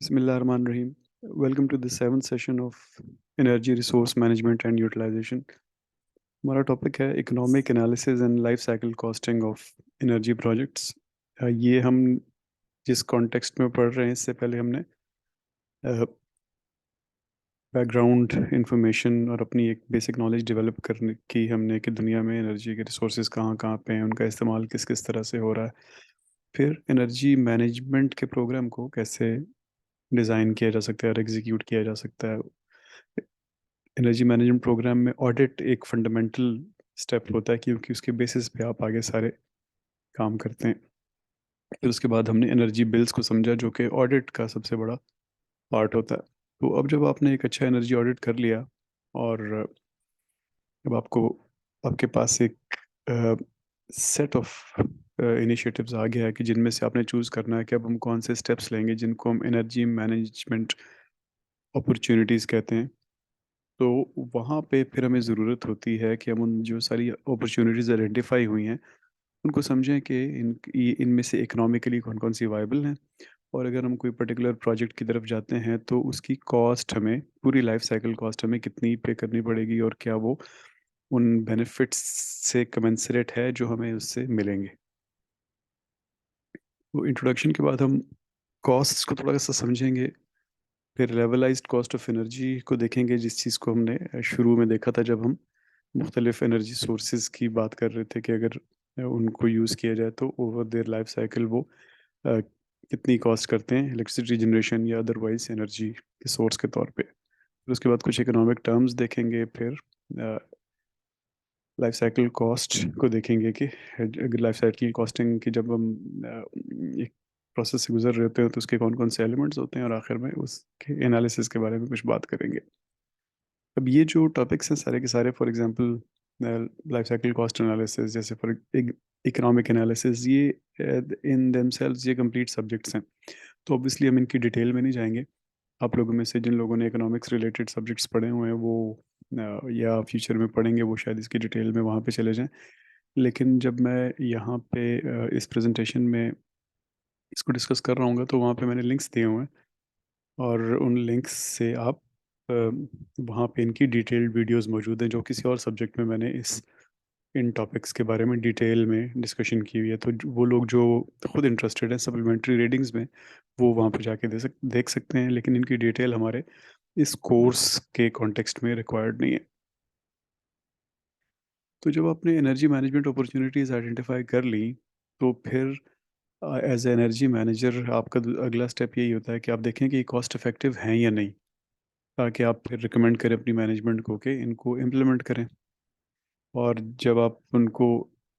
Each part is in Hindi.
Bismillahirrahmanirrahim. Welcome to the seventh session of Energy Resource Management and Utilization. हमारा टॉपिक है economic analysis and life cycle costing of energy projects. ये हम जिस कॉन्टेक्स्ट में पढ़ रहे हैं इससे पहले हमने बैकग्राउंड इंफॉर्मेशन और अपनी एक बेसिक नॉलेज डेवलप करने की हमने कि दुनिया में एनर्जी के रिसोर्सेज कहाँ कहाँ पे हैं, उनका इस्तेमाल किस किस तरह से हो रहा है। फिर एनर्जी मैनेजमेंट के प्रोग्राम को कैसे डिज़ाइन किया जा सकता है और एग्जीक्यूट किया जा सकता है। एनर्जी मैनेजमेंट प्रोग्राम में ऑडिट एक फंडामेंटल स्टेप होता है क्योंकि उसके बेसिस पे आप आगे सारे काम करते हैं। फिर उसके बाद हमने एनर्जी बिल्स को समझा जो कि ऑडिट का सबसे बड़ा पार्ट होता है। तो अब जब आपने एक अच्छा एनर्जी ऑडिट कर लिया और जब आपके पास एक सेट ऑफ इनिशिएटिव्स आ गया है कि जिनमें से आपने चूज़ करना है कि अब हम कौन से स्टेप्स लेंगे जिनको हम एनर्जी मैनेजमेंट अपॉर्चुनिटीज़ कहते हैं। तो वहाँ पे फिर हमें ज़रूरत होती है कि हम उन जो सारी अपॉर्चुनिटीज़ आइडेंटिफाई हुई हैं उनको समझें कि इनमें से इकोनॉमिकली कौन कौन सी वायबल हैं। और अगर हम कोई पर्टिकुलर प्रोजेक्ट की तरफ जाते हैं तो उसकी कॉस्ट हमें पूरी लाइफ साइकिल कॉस्ट हमें कितनी पे करनी पड़ेगी और क्या वो उन बेनिफिट्स से कमेंसरेट है जो हमें उससे मिलेंगे। तो इंट्रोडक्शन के बाद हम कॉस्ट्स को थोड़ा सा समझेंगे। फिर लेवलाइज्ड कॉस्ट ऑफ एनर्जी को देखेंगे, जिस चीज़ को हमने शुरू में देखा था जब हम मुख्तलिफ एनर्जी सोर्सेज की बात कर रहे थे कि अगर उनको यूज़ किया जाए तो ओवर देयर लाइफ साइकिल वो अ, कितनी कॉस्ट करते हैं इलेक्ट्रिसिटी जनरेशन या अदरवाइज एनर्जी के सोर्स के तौर पे। फिर उसके बाद कुछ इकोनॉमिक टर्म्स देखेंगे। फिर लाइफ साइकिल कॉस्ट को देखेंगे कि अगर लाइफ साइकिल कॉस्टिंग की जब हम एक प्रोसेस से गुजर रहे होते हैं तो उसके कौन कौन से एलिमेंट्स होते हैं, और आखिर में उसके एनालिसिस के बारे में कुछ बात करेंगे। अब ये जो टॉपिक्स हैं सारे के सारे, for example life cycle cost analysis, जैसे फॉर इकोनॉमिक एनालिसिस, ये इन देमसेल्व्स ये कंप्लीट सब्जेक्ट्स हैं। तो ऑब्वियसली हम इनकी डिटेल में नहीं जाएंगे। आप लोगों में से जिन लोगों ने इकोनॉमिक्स रिलेटेड सब्जेक्ट्स पढ़े हुए हैं वो या फ्यूचर में पढ़ेंगे वो शायद इसकी डिटेल में वहाँ पे चले जाएं। लेकिन जब मैं यहाँ पे इस प्रेजेंटेशन में इसको डिस्कस कर रहा हूँ तो वहाँ पे मैंने लिंक्स दिए हुए हैं, और उन लिंक्स से आप वहाँ पे इनकी डिटेल्ड वीडियोस मौजूद हैं जो किसी और सब्जेक्ट में मैंने इस इन टॉपिक्स के बारे में डिटेल में डिस्कशन की हुई है। तो वो लोग जो खुद इंटरेस्टेड हैं सप्लीमेंट्री रीडिंग्स में वो वहाँ पे जाके देख सकते हैं, लेकिन इनकी डिटेल हमारे इस कोर्स के कॉन्टेक्स्ट में रिक्वायर्ड नहीं है। तो जब आपने एनर्जी मैनेजमेंट अपॉर्चुनिटीज़ आइडेंटिफाई कर ली तो फिर एज एनर्जी मैनेजर आपका अगला स्टेप यही होता है कि आप देखें कि कॉस्ट इफेक्टिव हैं या नहीं, ताकि आप फिर रिकमेंड करें अपनी मैनेजमेंट को कि इनको इम्प्लीमेंट करें। और जब आप उनको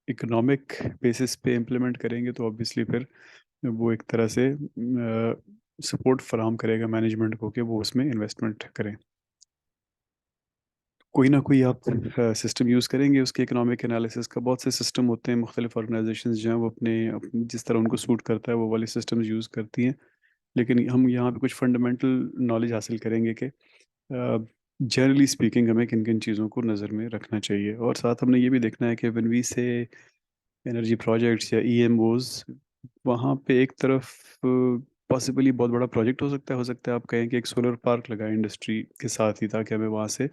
इकोनॉमिक बेसिस पे इम्प्लीमेंट करेंगे तो ऑब्वियसली फिर वो एक तरह से सपोर्ट फराहम करेगा मैनेजमेंट को कि वो उसमें इन्वेस्टमेंट करें। कोई ना कोई आप सिस्टम यूज़ करेंगे उसके इकोनॉमिक एनालिसिस का। बहुत से सिस्टम होते हैं, मुख्तलिफ ऑर्गेनाइजेशंस जो हैं वो जिस तरह उनको सूट करता है वो वाले सिस्टम्स यूज़ करती हैं। लेकिन हम यहाँ पे कुछ फंडामेंटल नॉलेज हासिल करेंगे कि जनरली स्पीकिंग हमें किन किन चीज़ों को नज़र में रखना चाहिए। और साथ हमने ये भी देखना है कि व्हेन वी से एनर्जी प्रोजेक्ट्स या ईएमओज, वहाँ पे एक तरफ पॉसिबली बहुत बड़ा प्रोजेक्ट हो सकता है आप कहें कि एक सोलर पार्क लगाएं इंडस्ट्री के साथ ही, ताकि हमें वहाँ से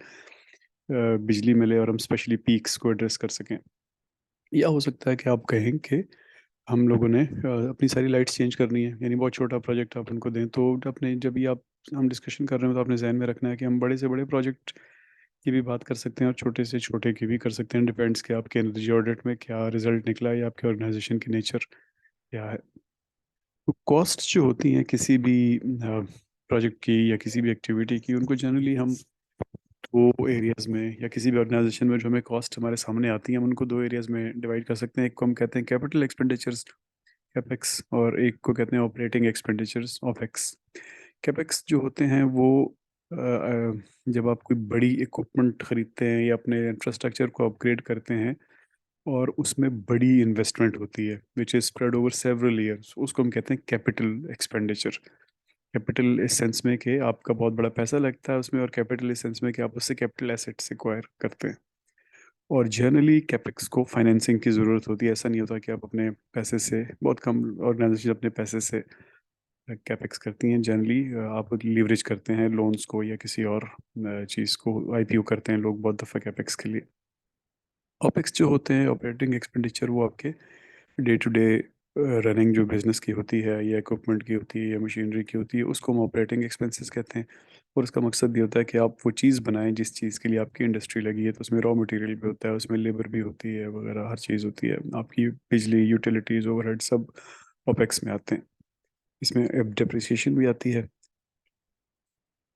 बिजली मिले और हम स्पेशली पीक्स को एड्रेस कर सकें। या हो सकता है कि आप कहें कि हम लोगों ने अपनी सारी लाइट्स चेंज करनी है, यानी बहुत छोटा प्रोजेक्ट आप उनको दें। तो अपने जब भी आप हम डिस्कशन कर रहे हो तो आपने जहन में रखना है कि हम बड़े से बड़े प्रोजेक्ट की भी बात कर सकते हैं और छोटे से छोटे की भी कर सकते हैं। डिपेंड्स कि आपके एनर्जी ऑडिट में क्या रिजल्ट निकला है या आपके ऑर्गेनाइजेशन की नेचर क्या है। तो कॉस्ट जो होती हैं किसी भी प्रोजेक्ट की या किसी भी एक्टिविटी की, उनको जनरली हम दो एरियाज में, या किसी भी ऑर्गेनाइजेशन में जो हमें कॉस्ट हमारे सामने आती हैं हम उनको दो एरियाज में डिवाइड कर सकते हैं। एक को हम कहते हैं कैपिटल एक्सपेंडिचर्स कैपेक्स, और एक को कहते हैं ऑपरेटिंग एक्सपेंडिचर्स ऑफएक्स। कैपेक्स जो होते हैं वो जब आप कोई बड़ी इक्विपमेंट खरीदते हैं या अपने इंफ्रास्ट्रक्चर को अपग्रेड करते हैं और उसमें बड़ी इन्वेस्टमेंट होती है which is spread over several years, उसको हम कहते हैं कैपिटल एक्सपेंडिचर। कैपिटल इस सेंस में कि आपका बहुत बड़ा पैसा लगता है उसमें, और कैपिटल इस सेंस में कि आप उससे कैपिटल एसेट्स एक्वायर करते हैं। और जनरली कैपेक्स को फाइनेंसिंग की ज़रूरत होती है। ऐसा नहीं होता कि आप अपने पैसे से, बहुत कम ऑर्गेनाइजेशन अपने पैसे से कैपेक्स करती हैं जनरली। आप लीवरेज करते हैं लोन्स को या किसी और चीज़ को, आईपीओ करते हैं लोग बहुत दफ़ा कैपेक्स के लिए। ओपेक्स जो होते हैं ऑपरेटिंग एक्सपेंडिचर, वो आपके डे टू डे रनिंग जो बिजनेस की होती है या इक्विपमेंट की होती है या मशीनरी की होती है, उसको हम ऑपरेटिंग एक्सपेंसेस कहते हैं। और उसका मकसद ये होता है कि आप वो चीज़ बनाएं जिस चीज़ के लिए आपकी इंडस्ट्री लगी है। तो उसमें रॉ मटेरियल भी होता है, उसमें लेबर भी होती है वगैरह, हर चीज़ होती है। आपकी बिजली, यूटिलिटीज़, ओवरहेड सब ओपेक्स में आते हैं। इसमें अब डिप्रिसिएशन भी आती है।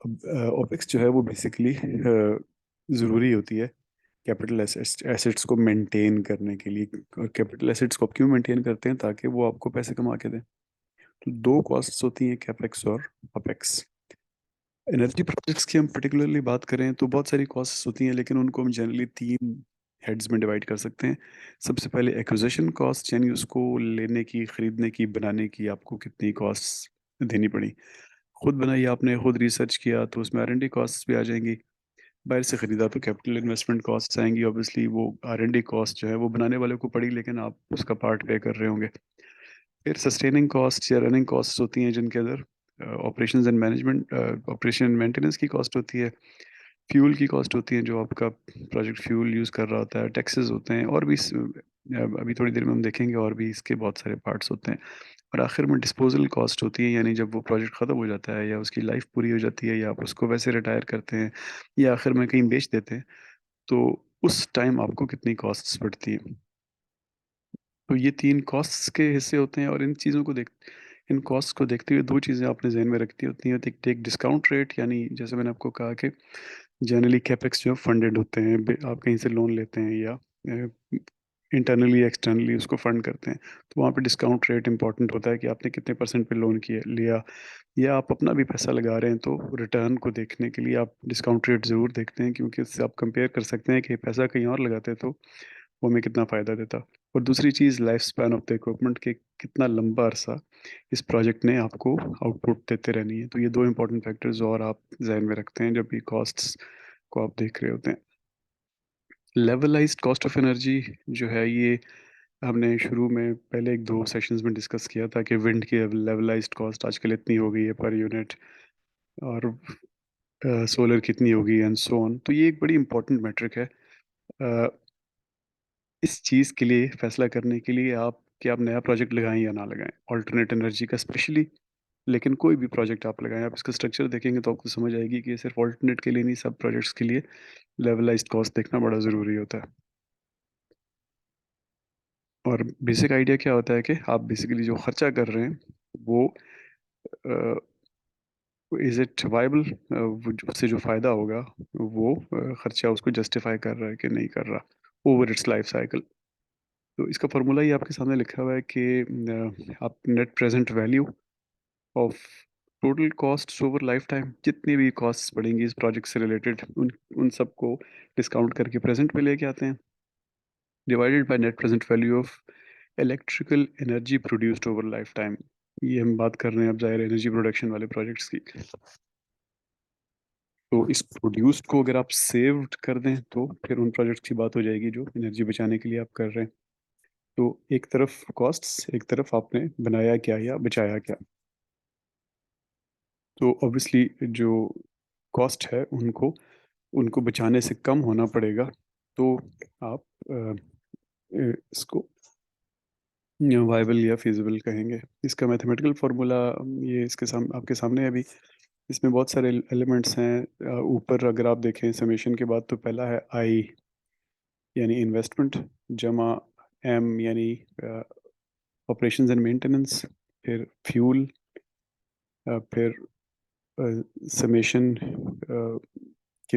अब ओपेक्स जो है वो बेसिकली ज़रूरी होती है कैपिटल एसेट्स एसेट्स को मेंटेन करने के लिए। और कैपिटल एसेट्स को आप क्यों मेंटेन करते हैं? ताकि वो आपको पैसे कमा के दें। तो दो कॉस्ट्स होती हैं, कैपेक्स और ओपेक्स। एनर्जी प्रोजेक्ट्स की हम पर्टिकुलरली बात करें तो बहुत सारी कॉस्ट्स होती हैं, लेकिन उनको हम जनरली तीन हेड्स में डिवाइड कर सकते हैं। सबसे पहले एक्विजिशन कॉस्ट, यानी उसको लेने की, खरीदने की, बनाने की आपको कितनी कॉस्ट्स देनी पड़ी। खुद बनाई आपने, खुद रिसर्च किया, तो उसमें R&D कॉस्ट्स भी आ जाएंगी। बाहर से खरीदा तो कैपिटल इन्वेस्टमेंट कॉस्ट्स आएंगी। ऑब्वियसली वो R&D कॉस्ट जो है वो बनाने वाले को पड़ी, लेकिन आप उसका पार्ट पे कर रहे होंगे। फिर सस्टेनिंग कॉस्ट या रनिंग कॉस्ट होती हैं, जिनके अंदर operations and management, operation and maintenance की कॉस्ट होती है। फ्यूल की कॉस्ट होती है, जो आपका प्रोजेक्ट फ्यूल यूज़ कर रहा होता है। टैक्सेस होते हैं, और भी अभी थोड़ी देर में हम देखेंगे, और भी इसके बहुत सारे पार्ट्स होते हैं। और आखिर में डिस्पोजल कॉस्ट होती है, यानी जब वो प्रोजेक्ट ख़त्म हो जाता है या उसकी लाइफ पूरी हो जाती है, या आप उसको वैसे रिटायर करते हैं या आखिर में कहीं बेच देते हैं, तो उस टाइम आपको कितनी कॉस्ट्स पड़ती हैं। तो ये तीन कॉस्ट्स के हिस्से होते हैं। और इन कॉस्ट को देखते हुए दो चीज़ें आपने जहन में रखती होती हैं। एक एक डिस्काउंट रेट, यानी जैसे मैंने आपको कहा कि जनरली कैपेक्स जो फंडेड होते हैं, आप कहीं से लोन लेते हैं या इंटरनली एक्सटर्नली उसको फंड करते हैं, तो वहाँ पे डिस्काउंट रेट इंपॉर्टेंट होता है कि आपने कितने परसेंट पे लोन किया लिया, या आप अपना भी पैसा लगा रहे हैं। तो रिटर्न को देखने के लिए आप डिस्काउंट रेट ज़रूर देखते हैं, क्योंकि उससे आप कंपेयर कर सकते हैं कि पैसा कहीं और लगाते तो वो हमें कितना फ़ायदा देता। और दूसरी चीज़, life span of the equipment के कितना लंबा अरसा इस प्रोजेक्ट ने आपको आउटपुट देते रहनी है। तो ये दो इंपॉर्टेंट फैक्टर्स और आप जहन में रखते हैं जब भी कॉस्ट्स को आप देख रहे होते हैं। लेवलाइज्ड कॉस्ट ऑफ एनर्जी जो है, ये हमने शुरू में पहले एक दो सेशंस में डिस्कस किया था कि विंड की लेवलाइज्ड कॉस्ट आजकल इतनी हो गई है पर यूनिट, और सोलर कितनी होगी, एंड सो ऑन। तो ये एक बड़ी इंपॉर्टेंट मैट्रिक है अ, इस चीज़ के लिए फैसला करने के लिए, आप कि आप नया प्रोजेक्ट लगाएं या ना लगाएं, ऑल्टरनेट एनर्जी का स्पेशली। लेकिन कोई भी प्रोजेक्ट आप लगाएं, आप इसका स्ट्रक्चर देखेंगे तो आपको समझ आएगी कि ये सिर्फ ऑल्टरनेट के लिए नहीं, सब प्रोजेक्ट्स के लिए लेवलाइज्ड कॉस्ट देखना बड़ा ज़रूरी होता है। और बेसिक आइडिया क्या होता है कि आप बेसिकली जो खर्चा कर रहे हैं वो इज़ इट वाइबल, उससे जो फ़ायदा होगा वो खर्चा उसको जस्टिफाई कर रहा है कि नहीं कर रहा ओवर इट्स लाइफ साइकिल। तो इसका फॉर्मूला ही आपके सामने लिखा हुआ है कि आप net present value of total cost over life time, जितनी भी कॉस्ट पड़ेंगी इस प्रोजेक्ट से रिलेटेड, उन उन सबको डिस्काउंट करके प्रेजेंट पे लेके आते हैं, divided by net present value of electrical energy produced over life time. ये हम बात कर रहे हैं अब ज़ाहिर एनर्जी प्रोडक्शन वाले प्रोजेक्ट्स की। तो इस प्रोड्यूस्ड को अगर आप सेव्ड कर दें तो फिर उन प्रोजेक्ट्स की बात हो जाएगी जो एनर्जी बचाने के लिए आप कर रहे हैं। तो एक तरफ कॉस्ट्स, एक तरफ आपने बनाया क्या या बचाया क्या। तो ऑब्वियसली जो कॉस्ट है उनको उनको बचाने से कम होना पड़ेगा। तो आप इसको वाइबल या फिजिबल कहेंगे। इसका मैथमेटिकल फार्मूला ये इसके आपके सामने है अभी। इसमें बहुत सारे एलिमेंट्स हैं। ऊपर अगर आप देखें समेशन के बाद, तो पहला है आई यानी इन्वेस्टमेंट, जमा एम यानी ऑपरेशंस एंड मेंटेनेंस, फिर फ्यूल, फिर समेशन के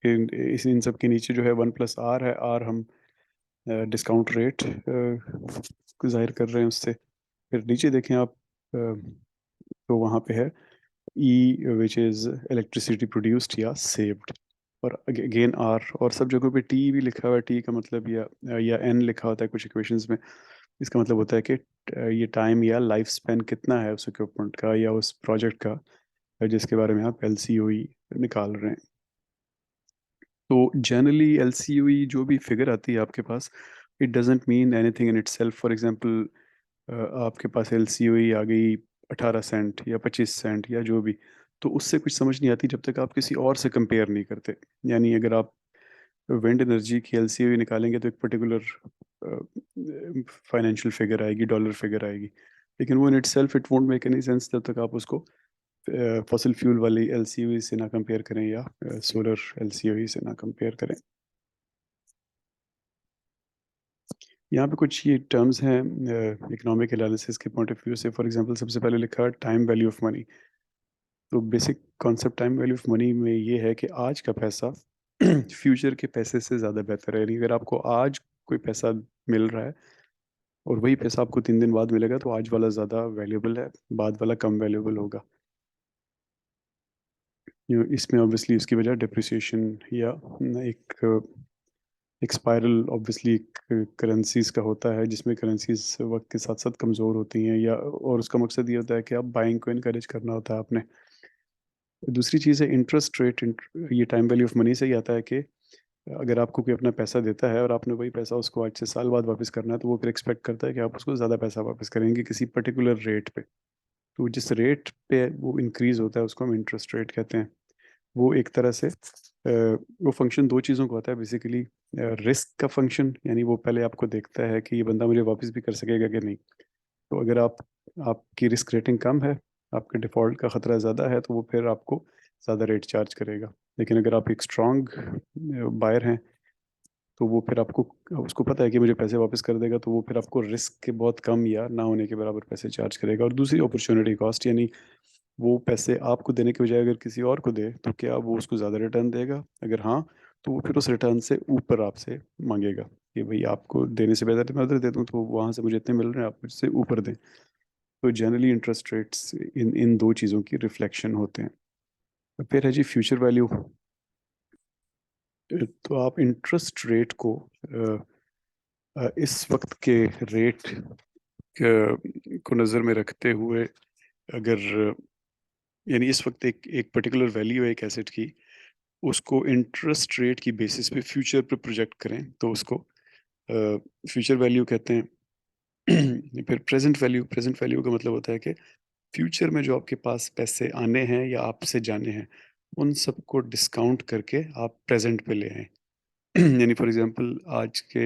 इन सब के नीचे जो है 1+R है। आर हम डिस्काउंट रेट को जाहिर कर रहे हैं उससे। फिर नीचे देखें आप, तो वहाँ पे है ई विच इज़ इलेक्ट्रिसिटी प्रोड्यूस्ड या सेव्ड। और अगेन आर, और सब जगहों पे टी भी लिखा हुआ है। टी का मतलब या एन लिखा होता है कुछ इक्वेशंस में। इसका मतलब होता है कि ये टाइम या लाइफ स्पेन कितना है उस इक्विपमेंट का या उस प्रोजेक्ट का, जिसके बारे में आप LCOE निकाल रहे हैं। तो जनरली LCOE जो भी फिगर आती है आपके पास, it doesn't mean anything in itself. For example आपके पास LCOE आ गई 18 सेंट या 25 सेंट या जो भी, तो उससे कुछ समझ नहीं आती जब तक आप किसी और से कंपेयर नहीं करते। यानी अगर आप विंड एनर्जी की एलसीओ निकालेंगे तो एक पर्टिकुलर फाइनेंशियल फिगर आएगी, डॉलर फिगर आएगी, लेकिन वो in it self it won't make any sense जब तक आप उसको फॉसिल फ्यूल वाली एलसीओ से ना कंपेयर करें या सोलर एलसीओ से ना कंपेयर करें। यहाँ पे कुछ ये टर्म्स हैं इकोनॉमिक एनालिसिस के पॉइंट ऑफ व्यू से। फॉर एग्जांपल सबसे पहले लिखा है टाइम वैल्यू ऑफ मनी। तो basic concept time value of money में ये है कि आज का पैसा फ्यूचर के पैसे से ज़्यादा बेहतर है। यानी अगर आपको आज कोई पैसा मिल रहा है और वही पैसा आपको 3 दिन बाद मिलेगा, तो आज वाला ज़्यादा वैल्यूएबल है, बाद वाला कम वैल्यूएबल होगा। इसमें ऑब्वियसली उसकी वजह डिप्रिसिएशन या एक एक स्पाइरल ऑब्वियसली करेंसीज का होता है, जिसमें करेंसीज वक्त के साथ साथ कमज़ोर होती हैं, या और उसका मकसद ये होता है कि आप बाइंग को इनकरेज करना होता है आपने। दूसरी चीज़ है इंटरेस्ट रेट। ये टाइम वैल्यू ऑफ मनी से ही आता है कि अगर आपको कोई अपना पैसा देता है और आपने वही पैसा उसको 8 से साल बाद वापस करना है, तो वो फिर एक्सपेक्ट करता है कि आप उसको ज़्यादा पैसा वापस करेंगे किसी पर्टिकुलर रेट पे। तो जिस रेट पे वो इंक्रीज होता है उसको हम इंटरेस्ट रेट कहते हैं। वो एक तरह से वो फंक्शन दो चीज़ों का होता है बेसिकली। रिस्क का फंक्शन, यानी वो पहले आपको देखता है कि ये बंदा मुझे वापस भी कर सकेगा कि नहीं। तो अगर आपकी रिस्क रेटिंग कम है, आपके डिफ़ॉल्ट का ख़तरा ज़्यादा है, तो वो फिर आपको ज़्यादा रेट चार्ज करेगा। लेकिन अगर आप एक स्ट्रॉन्ग बायर हैं, तो वो फिर आपको उसको पता है कि मुझे पैसे वापस कर देगा, तो वो फिर आपको रिस्क के बहुत कम या ना होने के बराबर पैसे चार्ज करेगा। और दूसरी अपॉर्चुनिटी कॉस्ट, यानी वो पैसे आपको देने के बजाय अगर किसी और को दे, तो क्या वो उसको ज़्यादा रिटर्न देगा? अगर हाँ, तो वो फिर उस रिटर्न से ऊपर आपसे मांगेगा कि भाई आपको देने से बेहतर तो मैं उधर दे दूँ, तो वहाँ से मुझे इतने मिल रहे हैं, आप मुझसे ऊपर दें। तो जनरली इंटरेस्ट रेट्स इन इन दो चीज़ों की रिफ्लेक्शन होते हैं। फिर है जी फ्यूचर वैल्यू। तो आप इंटरेस्ट रेट को इस वक्त के रेट को नज़र में रखते हुए, अगर यानी इस वक्त एक एक पर्टिकुलर वैल्यू है एक एसेट की, उसको इंटरेस्ट रेट की बेसिस पे फ्यूचर पे प्रोजेक्ट करें, तो उसको फ्यूचर वैल्यू कहते हैं। फिर प्रेजेंट वैल्यू का मतलब होता है कि फ्यूचर में जो आपके पास पैसे आने हैं या आपसे जाने हैं, उन सबको डिस्काउंट करके आप प्रेजेंट पे ले आए। यानी फॉर एग्जांपल आज से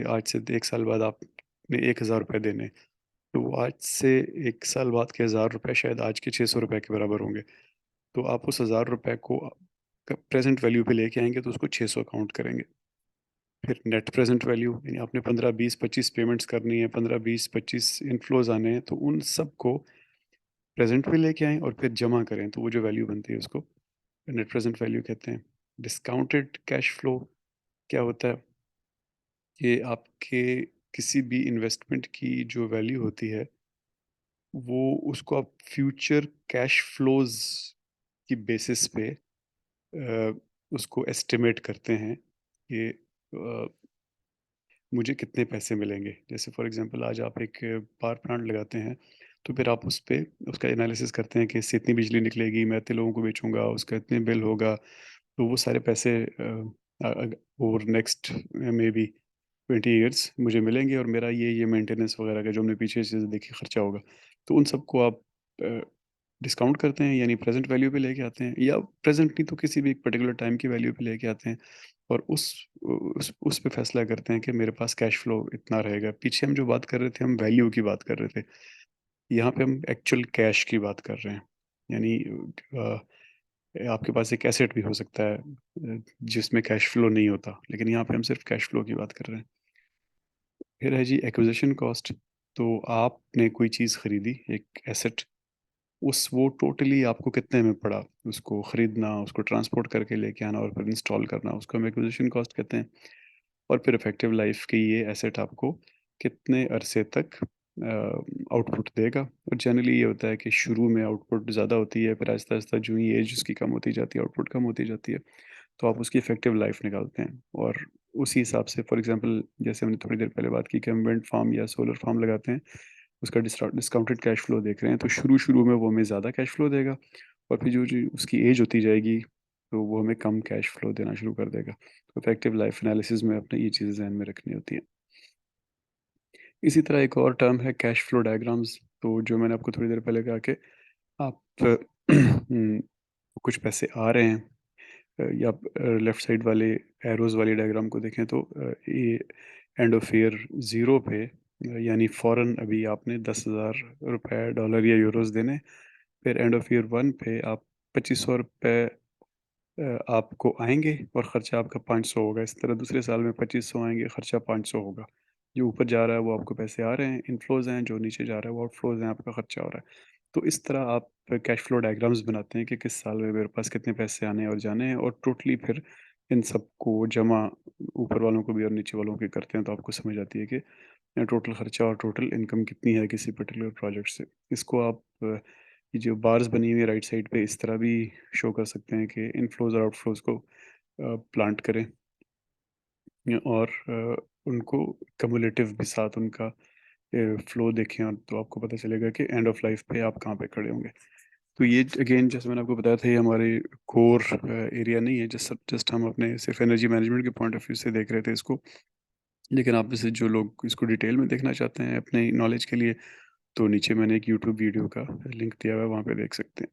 1 साल बाद आपने 1,000 रुपये देने, तो वो आज से 1 साल बाद के 1,000 रुपये शायद आज के 600 रुपये के बराबर होंगे। तो आप उस 1,000 रुपये को प्रेजेंट वैल्यू पे लेके आएंगे, तो उसको 600 काउंट करेंगे। फिर नेट प्रेजेंट वैल्यू, यानी आपने 15 20 25 पेमेंट्स करनी है, 15 20 25 इनफ्लोज आने हैं, तो उन सब को प्रेजेंट में लेके आएं और फिर जमा करें, तो वो जो वैल्यू बनती है उसको नेट प्रेजेंट वैल्यू कहते हैं। डिस्काउंटेड कैश फ्लो क्या होता है कि आपके किसी भी इन्वेस्टमेंट की जो वैल्यू होती है, वो उसको आप फ्यूचर कैश फ्लोज की बेसिस पे अ, उसको एस्टिमेट करते हैं कि मुझे कितने पैसे मिलेंगे। जैसे फॉर एग्जांपल आज आप एक पावर प्लांट लगाते हैं, तो फिर आप उस पे उसका एनालिसिस करते हैं कि इससे इतनी बिजली निकलेगी, मैं इतने लोगों को बेचूँगा, उसका इतने बिल होगा। तो वो सारे पैसे ओवर नेक्स्ट मेबी 20 ईयर्स मुझे मिलेंगे, और मेरा ये मेंटेनेंस वगैरह का जो हमने पीछे चीज़ें देखी खर्चा होगा। तो उन सबको आप डिस्काउंट करते हैं, यानी प्रेज़ेंट वैल्यू पे लेके आते हैं, या प्रेज़ेंट नहीं तो किसी भी एक पर्टिकुलर टाइम की वैल्यू पे लेके आते हैं, और उस पे फैसला करते हैं कि मेरे पास कैश फ्लो इतना रहेगा। पीछे हम जो बात कर रहे थे, हम वैल्यू की बात कर रहे थे। यहाँ पे हम एक्चुअल कैश की बात कर रहे हैं। यानी आपके पास एक एसेट भी हो सकता है जिसमें कैश फ्लो नहीं होता, लेकिन यहाँ पे हम सिर्फ कैश फ्लो की बात कर रहे हैं। फिर है जी एक्विजिशन कॉस्ट। तो आपने कोई चीज़ खरीदी, एक एसेट, उस वो टोटली आपको कितने में पड़ा, उसको खरीदना, उसको ट्रांसपोर्ट करके लेके आना और फिर इंस्टॉल करना, उसको हम एक्विजिशन कॉस्ट कहते हैं। और फिर इफेक्टिव लाइफ के ये एसेट आपको कितने अरसे तक आउटपुट देगा। और जनरली ये होता है कि शुरू में आउटपुट ज़्यादा होती है, फिर आहिस्ता आहिस्ता जो ही एज उसकी कम होती जाती है, आउटपुट कम होती जाती है, तो आप उसकी इफेक्टिव लाइफ निकालते हैं। और उसी हिसाब से फॉर एग्जांपल जैसे हमने थोड़ी देर पहले बात की कि हम विंड फार्म या सोलर फार्म लगाते हैं, उसका डिस्काउंटेड कैश फ्लो देख रहे हैं, तो शुरू शुरू में वो हमें ज़्यादा कैश फ्लो देगा, और फिर जो जो उसकी एज होती जाएगी, तो वो हमें कम कैश फ्लो देना शुरू कर देगा। तो इफेक्टिव लाइफ एनालिसिस में अपने ये चीज़ें ध्यान में रखनी होती हैं। इसी तरह एक और टर्म है कैश फ्लो डायग्राम्स। तो जो मैंने आपको थोड़ी देर पहले कहा कि आप कुछ पैसे आ रहे हैं, या आप लेफ्ट साइड वाले एरोज वाली डायग्राम को देखें तो ये एंड ऑफ ईयर ज़ीरो पे, यानी फ़ौरन अभी आपने 10,000 रुपए, डॉलर या यूरोस देने। फिर एंड ऑफ ईयर वन पे आप 2500 रुपये आपको आएंगे और ख़र्चा आपका 500 होगा। इस तरह दूसरे साल में 2500 आएंगे, ख़र्चा 500 होगा। जो ऊपर जा रहा है वो आपको पैसे आ रहे हैं, इनफ्लोज हैं, जो नीचे जा रहा है वो आउटफ्लोज हैं, आपका खर्चा हो रहा है। तो इस तरह आप कैश फ्लो डायग्राम्स बनाते हैं कि किस साल में मेरे पास कितने पैसे आने हैं और जाने हैं, और टोटली फिर इन सबको जमा ऊपर वालों को भी और नीचे वालों को करते हैं, तो आपको समझ आती है कि टोटल खर्चा और टोटल इनकम कितनी है किसी पर्टिकुलर प्रोजेक्ट से। इसको आप ये जो बार्स बनी हुई है राइट साइड पे, इस तरह भी शो कर सकते हैं कि इनफ्लोज और आउटफ्लोज को प्लांट करें, और उनको कम्युलेटिव भी साथ उनका फ्लो देखें, और तो आपको पता चलेगा कि एंड ऑफ लाइफ पे आप कहाँ पे खड़े होंगे। तो ये अगेन जैसे मैंने आपको बताया था, ये हमारे कोर एरिया नहीं है, जस्ट जस्ट हम अपने सिर्फ एनर्जी मैनेजमेंट के पॉइंट ऑफ व्यू से देख रहे थे इसको। लेकिन आप में से जो लोग इसको डिटेल में देखना चाहते हैं अपने नॉलेज के लिए, तो नीचे मैंने एक यूट्यूब वीडियो का लिंक दिया हुआ है, वहाँ पे देख सकते हैं।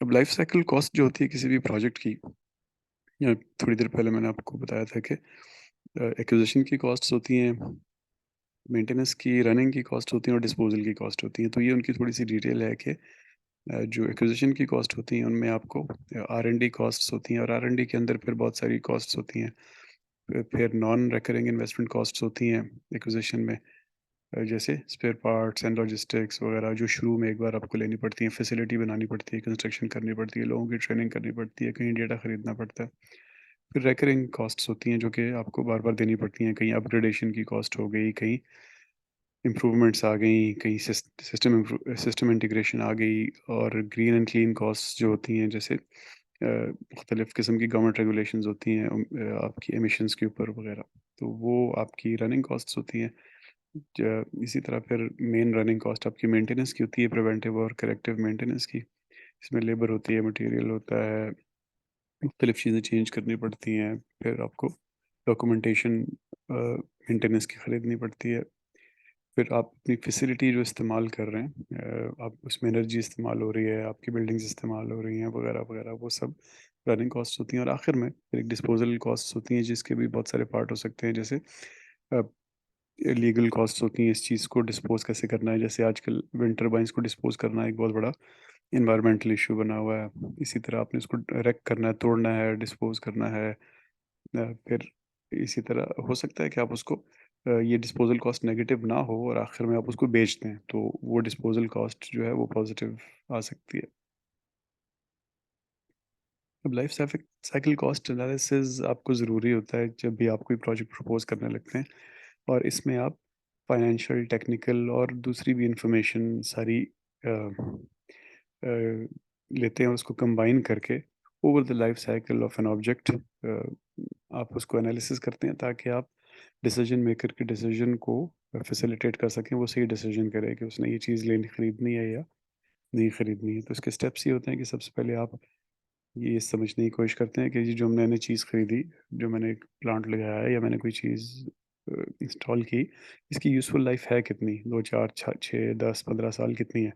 अब लाइफ साइकिल कॉस्ट जो होती है किसी भी प्रोजेक्ट की, या थोड़ी देर पहले मैंने आपको बताया था कि एक्विजिशन की कॉस्ट्स होती हैं, मेंटेनेंस की, रनिंग की कॉस्ट होती है, और डिस्पोजल की कॉस्ट होती है। तो ये उनकी थोड़ी सी डिटेल है कि जो एक्विजिशन की कॉस्ट होती हैं उनमें आपको आर एन डी कॉस्ट्स होती हैं, और आर एन डी के अंदर फिर बहुत सारी कॉस्ट्स होती हैं। फिर नॉन रेकरिंग इन्वेस्टमेंट कॉस्ट्स होती हैं एक्विजिशन में, जैसे स्पेयर पार्ट्स एंड लॉजिस्टिक्स वगैरह, जो शुरू में एक बार आपको लेनी पड़ती है, फैसिलिटी बनानी पड़ती है, कंस्ट्रक्शन करनी पड़ती है, लोगों की ट्रेनिंग करनी पड़ती है, कहीं डेटा खरीदना पड़ता है। फिर रेकरिंग कॉस्ट्स होती हैं जो कि आपको बार बार देनी पड़ती हैं, कहीं अपग्रेडेशन की कॉस्ट हो गई, कहीं इम्प्रूवमेंट्स आ गई, कहीं सिस्टम इंटीग्रेशन आ गई, और ग्रीन एंड क्लीन कॉस्ट जो होती हैं, जैसे मुख्तलिफ़ किस्म की गवर्नमेंट रेगुलेशंस होती हैं आपकी एमिशंस के ऊपर वगैरह, तो वो आपकी रनिंग कॉस्ट्स होती हैं। इसी तरह फिर मेन रनिंग कॉस्ट आपकी मेंटेनेंस की होती है, प्रिवेंटिव और करेक्टिव मेंटेनेंस की। इसमें लेबर होती है, मटेरियल होता है, मुख्तलिफ़ चीज़ें चेंज करनी पड़ती हैं। फिर आपको डॉक्यूमेंटेशन मेंटेनेंस की ख़रीदनी पड़ती है। फिर आप अपनी फैसिलिटी जो इस्तेमाल कर रहे हैं, आप उसमें एनर्जी इस्तेमाल हो रही है, आपकी बिल्डिंग्स इस्तेमाल हो रही हैं वगैरह वगैरह, वो सब रनिंग कॉस्ट होती हैं। और आखिर में फिर एक डिस्पोजल कॉस्ट होती हैं, जिसके भी बहुत सारे पार्ट हो सकते हैं, जैसे लीगल कॉस्ट होती हैं, इस चीज़ को डिस्पोज कैसे करना है, जैसे आजकल विंड टर्बाइंस को डिस्पोज करना एक बहुत बड़ा इन्वायरमेंटल इशू बना हुआ है। इसी तरह आपने उसको रेक करना है, तोड़ना है, डिस्पोज करना है। फिर इसी तरह हो सकता है कि आप उसको ये डिस्पोज़ल कॉस्ट नेगेटिव ना हो और आखिर में आप उसको बेच दें, तो वो डिस्पोज़ल कॉस्ट जो है वो पॉज़िटिव आ सकती है। अब लाइफ़ साइकिल कॉस्ट एनालिसिस आपको ज़रूरी होता है जब भी आप कोई प्रोजेक्ट प्रपोज़ करने लगते हैं, और इसमें आप फाइनेंशियल, टेक्निकल और दूसरी भी इन्फॉर्मेशन सारी अ लेते हैं, और उसको कंबाइन करके over the life cycle of an object आप उसको एनालिसिस करते हैं, ताकि आप डिसीजन मेकर के डिसीजन को फैसिलिटेट कर सकें, वो सही डिसीजन करे कि उसने ये चीज़ लेनी खरीदनी है या नहीं खरीदनी है। तो इसके स्टेप्स ये होते हैं कि सबसे पहले आप ये समझने की कोशिश करते हैं कि ये जो मैंने चीज़ खरीदी, जो मैंने एक प्लांट लगाया है या मैंने कोई चीज़ इंस्टॉल की, इसकी यूज़फुल लाइफ है कितनी, 2 4 6 10 15 साल कितनी है।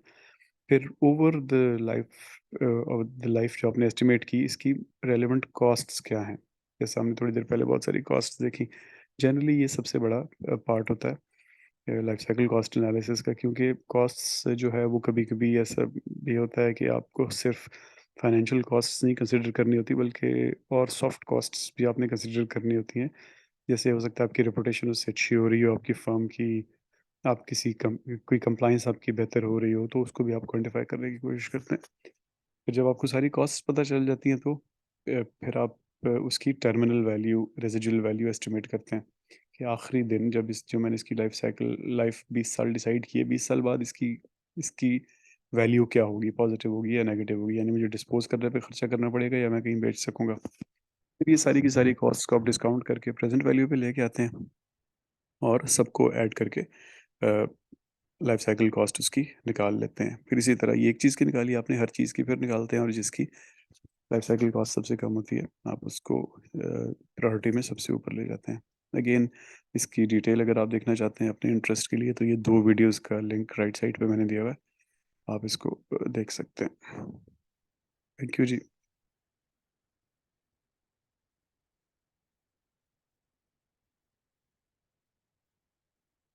फिर ओवर द लाइफ जो आपने एस्टिमेट की, इसकी रेलेवेंट कॉस्ट्स क्या हैं। जैसे हमने थोड़ी देर पहले बहुत सारी कॉस्ट्स देखी। जनरली ये सबसे बड़ा पार्ट होता है लाइफ साइकिल कॉस्ट एनालिसिस का, क्योंकि कॉस्ट्स जो है वो कभी-कभी ऐसा भी होता है कि आपको सिर्फ फाइनेंशियल कॉस्ट्स नहीं कंसिडर करनी होती, बल्कि और सॉफ्ट कॉस्ट्स भी आपने कंसिडर करनी होती हैं। जैसे हो सकता है आपकी रेपुटेशन उससे अच्छी हो रही हो आपकी फ़र्म की, आप किसी कोई कंप्लायंस आपकी बेहतर हो रही हो, तो उसको भी आप क्वांटिफ़ाई करने की कोशिश करते हैं। फिर जब आपको सारी कॉस्ट्स पता चल जाती हैं, तो फिर आप उसकी टर्मिनल वैल्यू, रेज़िडुअल वैल्यू एस्टिमेट करते हैं कि आखिरी दिन जब इस जो मैंने इसकी लाइफ़ 20 साल डिसाइड की है, 20 साल बाद इसकी इसकी वैल्यू क्या होगी, पॉज़िटिव होगी या नेगेटिव होगी? यानी मुझे डिस्पोज़ करने पे खर्चा करना पड़ेगा या मैं कहीं बेच सकूँगा? फिर ये सारी की सारी कॉस्ट्स को आप डिस्काउंट करके प्रेज़ेंट वैल्यू पे लेके आते हैं, और सबको ऐड करके लाइफ़ साइकिल कॉस्ट उसकी निकाल लेते हैं। फिर इसी तरह ये एक चीज़ की निकाली आपने, हर चीज़ की फिर निकालते हैं, और जिसकी लाइफ साइकिल कॉस्ट सबसे कम होती है, आप उसको प्रायोरिटी में सबसे ऊपर ले जाते हैं। अगेन इसकी डिटेल अगर आप देखना चाहते हैं अपने इंटरेस्ट के लिए, तो ये 2 वीडियोज़ का लिंक राइट साइड पे मैंने दिया हुआ है। आप इसको देख सकते हैं। Thank you ji.